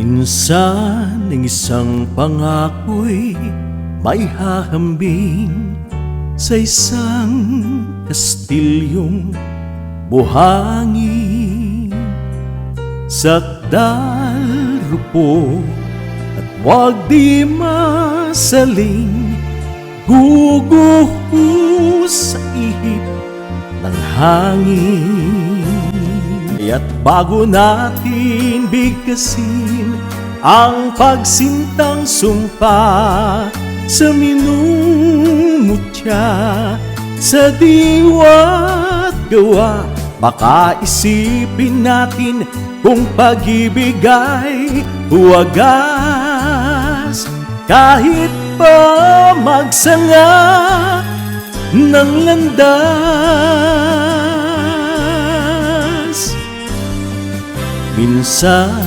Minsan ang isang pangako'y may hahambing sa isang kastilyong buhangin. Sakdal, rupo at wag di masaling guguhos sa ihip ng hangin. Kaya't bago natin bigkasin ang pagsintang sumpa sa minumutya, sa diwa't gawa, baka isipin natin kung pag-ibig ay wagas. Kahit pa magsanga ng landas, minsan